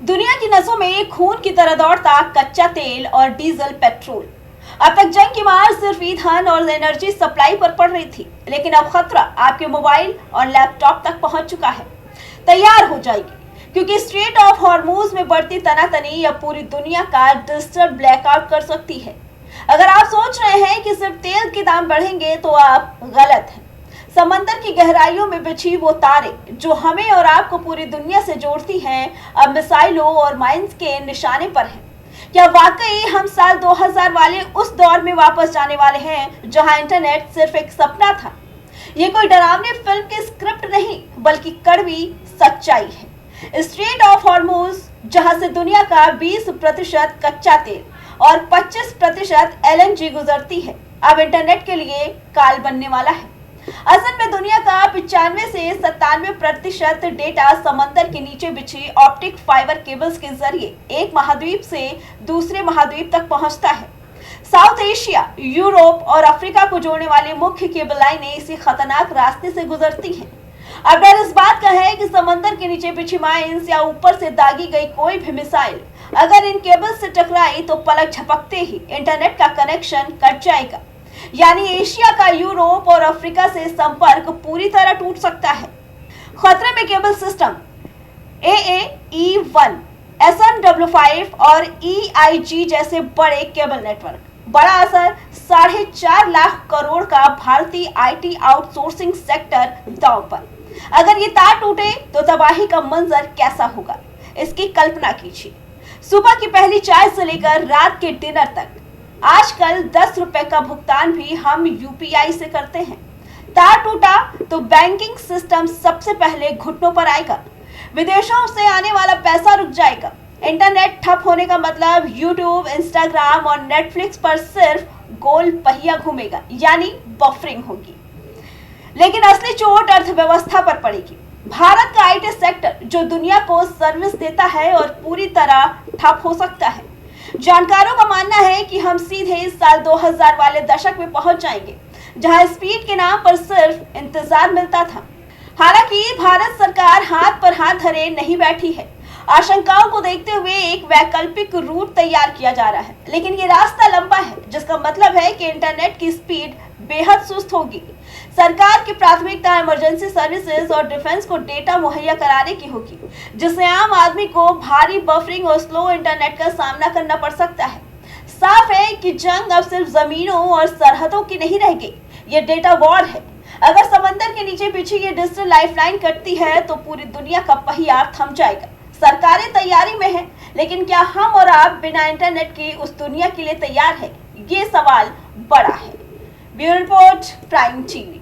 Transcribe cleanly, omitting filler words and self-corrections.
दुनिया की नसों में खून की तरह दौड़ता कच्चा तेल और डीजल पेट्रोल। अब तक जंग की मार सिर्फ ईंधन और एनर्जी सप्लाई पर पड़ रही थी, लेकिन अब खतरा आपके मोबाइल और लैपटॉप तक पहुंच चुका है। तैयार हो जाएगी, क्योंकि स्ट्रेट ऑफ हॉर्मूज में बढ़ती तनातनी अब पूरी दुनिया का डिजिटल ब्लैकआउट कर सकती है। अगर आप सोच रहे हैं कि सिर्फ तेल के दाम बढ़ेंगे तो आप गलत हैं। समंदर की गहराइयों में बिछी वो तारे जो हमें और आपको पूरी दुनिया से जोड़ती हैं, अब मिसाइलों और माइंस के निशाने पर हैं। क्या वाकई हम साल 2000 वाले उस दौर में वापस जाने वाले हैं जहां इंटरनेट सिर्फ एक सपना था? ये कोई डरावनी फिल्म की स्क्रिप्ट नहीं, बल्कि कड़वी सच्चाई है। स्ट्रेट ऑफ हॉर्मूज, जहां से दुनिया का 20% कच्चा तेल और 25% एलएनजी गुजरती है, अब इंटरनेट के लिए काल बनने वाला है। असल में दुनिया का 95 से 97% डेटा समंदर के नीचे बिछी ऑप्टिक फाइबर केबल्स के जरिए एक महाद्वीप से दूसरे महाद्वीप तक पहुंचता है। साउथ एशिया, यूरोप और अफ्रीका को जोड़ने वाली मुख्य केबल लाइनें इसी खतरनाक रास्ते से गुजरती हैं। अब डर इस बात का है कि समंदर के नीचे बिछी माइंस या ऊपर से दागी गई कोई भी मिसाइल अगर इन केबल से टकराई तो पलक झपकते ही इंटरनेट का कनेक्शन कट जाएगा। यानी एशिया का यूरोप और अफ्रीका से संपर्क पूरी तरह टूट सकता है। खतरे में केबल सिस्टम AAE1, SM-55 और EIG जैसे बड़े केबल नेटवर्क। बड़ा असर 4.5 लाख करोड़ का भारतीय IT आउटसोर्सिंग सेक्टर दांव पर। अगर ये तार टूटे तो तबाही का मंजर कैसा होगा, इसकी कल्पना कीजिए। सुबह की पहली चाय से लेकर रात के डिनर तक आजकल 10 रुपए का भुगतान भी हम UPI से करते हैं। तार टूटा तो बैंकिंग सिस्टम सबसे पहले घुटनों पर आएगा। विदेशों से आने वाला पैसा रुक जाएगा। इंटरनेट ठप होने का मतलब यूट्यूब, इंस्टाग्राम और नेटफ्लिक्स पर सिर्फ गोल पहिया घूमेगा, यानी बफरिंग होगी। लेकिन असली चोट अर्थव्यवस्था पर पड़ेगी। भारत का IT सेक्टर जो दुनिया को सर्विस देता है और पूरी तरह ठप हो सकता है। जानकारों का मानना है कि हम सीधे साल 2000 वाले दशक में पहुंच जाएंगे, जहां स्पीड के नाम पर सिर्फ इंतजार मिलता था। हालांकि भारत सरकार हाथ पर हाथ धरे नहीं बैठी है। आशंकाओं को देखते हुए एक वैकल्पिक रूट तैयार किया जा रहा है, लेकिन ये रास्ता लंबा है, जिसका मतलब है कि इंटरनेट की स्पीड बेहद सुस्त होगी। सरकार की प्राथमिकता इमरजेंसी सर्विसेज और डिफेंस को डेटा मुहैया कराने की होगी, जिससे आम आदमी को भारी बफरिंग और स्लो इंटरनेट का सामना करना पड़ सकता है। साफ है कि जंग अब सिर्फ जमीनों और सरहदों की नहीं रह गई, ये डेटा वॉर है। अगर समंदर के नीचे बिछी ये डिजिटल लाइफलाइन कटती है तो पूरी दुनिया का पहिया थम जाएगा। सरकारें तैयारी में हैं, लेकिन क्या हम और आप बिना इंटरनेट की उस दुनिया के लिए तैयार हैं? ये सवाल बड़ा है। Bureau report, prime TV.